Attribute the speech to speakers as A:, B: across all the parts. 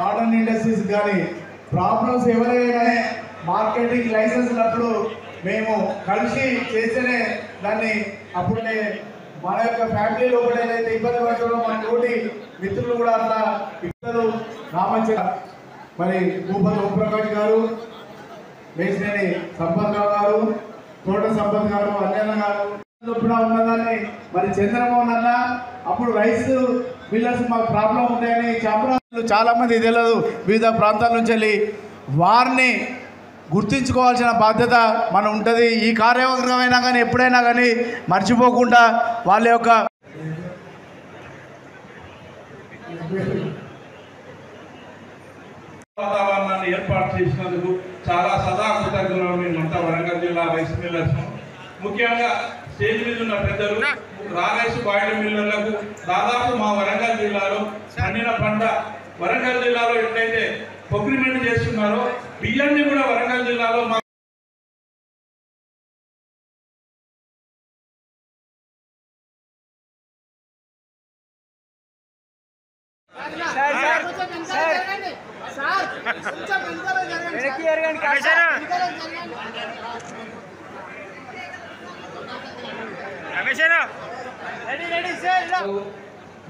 A: Cotton industries కానీ problems ఎవరైనా marketing licence అప్పుడు మేము కలిసి చేస్తేనే దాన్ని అప్పుడే మన యొక్క ఫ్యామిలీలో కూడా ఏదైతే ఇబ్బంది పడుతుందో మన తోటి మిత్రులు కూడా అట్లా పిల్లలు రామచ మరి భూపతి ఓంప్రకాష్ గారు, వేసినేని సంపత్ గారు, తోట సంపత్ గారు, అన్యన్న గారు కూడా ఉన్నదాన్ని మరి చంద్రమోహన్ అన్న అప్పుడు రైస్ మిల్లర్స్ మాకు ప్రాబ్లం ఉంటాయని చాపరాలు చాలామంది తెలియదు వివిధ ప్రాంతాల నుంచి వెళ్ళి వారిని గుర్తించుకోవాల్సిన బాధ్యత మనం ఉంటుంది. ఈ కార్యక్రమైనా కానీ ఎప్పుడైనా కానీ మర్చిపోకుండా వాళ్ళ యొక్క
B: వాతావరణాన్ని ఏర్పాటు చేసినందుకు చాలా సదా కృతజ్ఞతలు మేమంతా వరంగల్ జిల్లా రైస్ మిల్లర్స్. ముఖ్యంగా స్టేజ్ మీద ఉన్న పెద్దలు రైస్ బాయిలర్ మిల్లర్లకు దాదాపు మా వరంగల్ జిల్లాలో పండిన పంట వరంగల్ జిల్లాలో ఎట్లయితే ప్రొక్యూర్మెంట్ చేస్తున్నారో బియ్యాన్ని కూడా వరంగల్ జిల్లాలో మా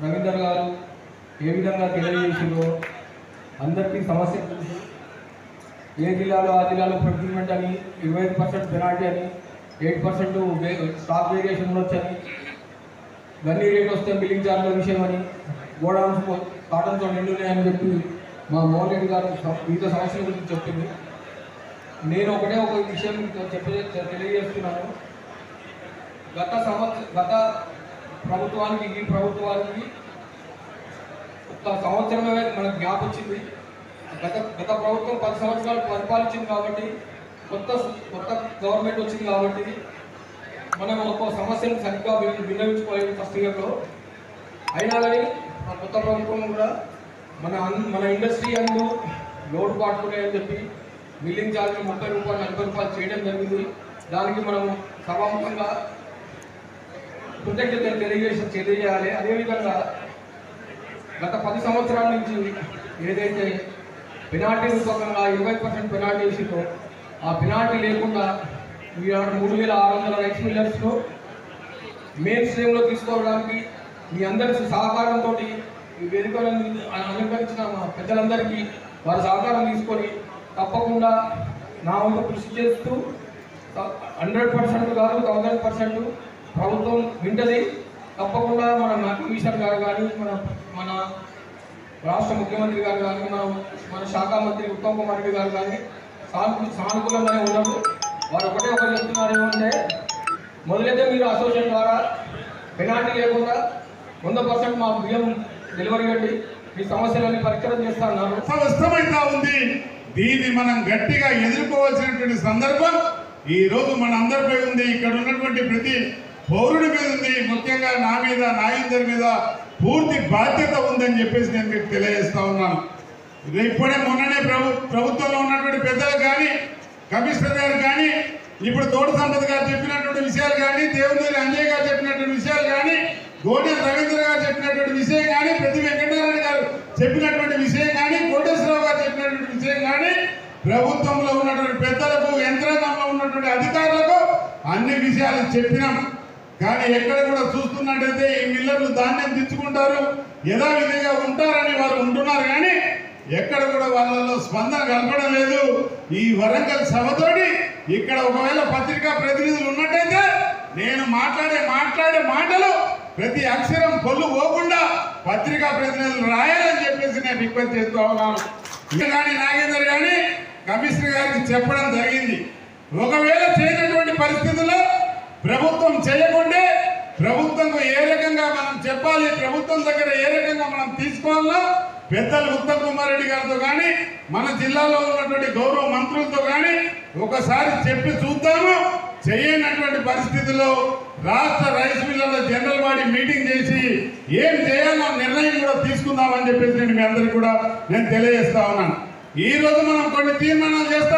C: రవీందర్ గారు ఏ విధంగా తెలియజేసిందో అందరికీ సమస్య తెలుసు. ఏ జిల్లాలో ఆ జిల్లాలో ప్రొక్యూర్మెంట్ అని 25% పెనాల్టీ అని 8% స్టాక్ వేరియేషన్ ఉండొచ్చని గన్నీ రేట్ వస్తే మిల్లింగ్ ఛార్జీల విషయం అని గోడౌన్స్ కాటన్తో నిండున్నాయని చెప్పి మా మోహన్ రెడ్డి గారు వివిధ సమస్యల గురించి చెప్పింది. నేను ఒక విషయం తెలియజేస్తున్నాను. గత ప్రభుత్వానికి ఈ ప్రభుత్వానికి ఒక సంవత్సరమే మనకు గ్యాప్ వచ్చింది. గత ప్రభుత్వం 10 సంవత్సరాలు పరిపాలించింది కాబట్టి కొత్త గవర్నమెంట్ వచ్చింది కాబట్టి మనం ఒక సమస్యను సరిగ్గా విన్నవించుకోలేదు ఫస్ట్ ఇయర్లో. అయినా కానీ కొత్త ప్రభుత్వం కూడా మన ఇండస్ట్రీ అందు లోటు పాటుకున్నాయని చెప్పి మిల్లింగ్ ఛార్జీలు 30 రూపాయలు 40 రూపాయలు చేయడం జరిగింది. దానికి మనం సభాముఖంగా కృతజ్ఞతలు తెలియజేయాలి. అదేవిధంగా గత 10 సంవత్సరాల నుంచి ఏదైతే పెనాల్టీ రూపకంగా 20% పెనాల్టీ వేసిందో ఆ పెనాల్టీ లేకుండా 3600 రైస్ మిల్లర్స్లో మెయిన్ స్ట్రీమ్లో తీసుకోవడానికి మీ అందరి సహకారంతో ఈ వేదికలను అలంకరించిన మా పెద్దలందరికీ వారి సహకారం తీసుకొని తప్పకుండా నా వంతు కృషి చేస్తూ 100% కాదు 1000% ప్రభుత్వం వింటది. తప్పకుండా మన కమిషనర్ గారు కానీ మన రాష్ట్ర ముఖ్యమంత్రి గారు కానీ మన శాఖ మంత్రి ఉత్తమ్ కుమార్ రెడ్డి గారు కానీ సానుకూలంగానే ఉన్నారు. వారు ఒకరు చెప్తున్నారు ఏమంటే మొదలైతే మీరు అసోసియేషన్ ద్వారా పెనాల్టీ లేకుండా 100% మా బియ్యం డెలివరీ ఇవ్వండి, మీ సమస్యలన్నీ పరిష్కారం చేస్తా అన్నారు.
D: కష్టమైతా ఉంది. దీన్ని మనం గట్టిగా ఎదుర్కోవాల్సినటువంటి సందర్భం ఈ రోజు మన అందరిపై ఉంది. ఇక్కడ ఉన్నటువంటి ప్రతి పౌరుడి మీద ఉంది. ముఖ్యంగా నా మీద, నా ఇద్దరి మీద పూర్తి బాధ్యత ఉందని చెప్పేసి నేను మీకు తెలియజేస్తా ఉన్నాను. ఇప్పుడే మొన్ననే ప్రభుత్వంలో ఉన్నటువంటి పెద్దలు కానీ, కమిషనర్ గారు కానీ, ఇప్పుడు తోట సంపద గారు చెప్పినటువంటి విషయాలు కానీ, దేవుని అంజయ్ గారు చెప్పినటువంటి విషయాలు కానీ, గోడెల రవీంద్ర గారు చెప్పినటువంటి విషయం కానీ, ప్రతి వెంకటనారాయణ గారు చెప్పినటువంటి విషయం కానీ, కోటేశ్వరరావు గారు చెప్పినటువంటి విషయం కానీ, ప్రభుత్వంలో ఉన్నటువంటి పెద్దలకు, యంత్రాంగంలో ఉన్నటువంటి అధికారులకు అన్ని విషయాలు చెప్పినాం. కానీ ఎక్కడ కూడా చూస్తున్నట్టయితే ఈ మిల్లర్లు ధాన్యం తెచ్చుకుంటారు, యథావిధిగా ఉంటారని వారు ఉంటున్నారు. కానీ ఎక్కడ కూడా వాళ్ళలో స్పందన కలపడం లేదు. ఈ వరంగల్ సభతోటి ఇక్కడ ఒకవేళ పత్రికా ప్రతినిధులు ఉన్నట్టయితే నేను మాట్లాడే మాటలు ప్రతి అక్షరం పొల్లు పోకుండా పత్రికా ప్రతినిధులు రాయాలని చెప్పేసి నేను రిక్వెస్ట్ చేస్తూ ఉన్నాను. కానీ నాగేందర్ కానీ కమిషనర్ గారికి చెప్పడం జరిగింది. ఒకవేళ చేయనటువంటి పరిస్థితుల్లో ప్రభుత్వం చేయకుంటే ప్రభుత్వంకు ఏ రకంగా మనం చెప్పాలి, ప్రభుత్వం దగ్గర ఏ రకంగా మనం తీసుకోవాలో పెద్దలు ఉత్తమ్ కుమార్ రెడ్డి గారితో కానీ, మన జిల్లాలో ఉన్నటువంటి గౌరవ మంత్రులతో కానీ ఒకసారి చెప్పి చూద్దాము. చేయనటువంటి పరిస్థితుల్లో రాష్ట్ర రైస్ మిల్లర్ల జనరల్ బాడీ మీటింగ్ చేసి ఏం చేయాలో నిర్ణయం కూడా తీసుకుందామని చెప్పేసి నేను మీ అందరికీ కూడా తెలియజేస్తా ఉన్నాను. ఈ రోజు మనం కొన్ని తీర్మానాలు చేస్తా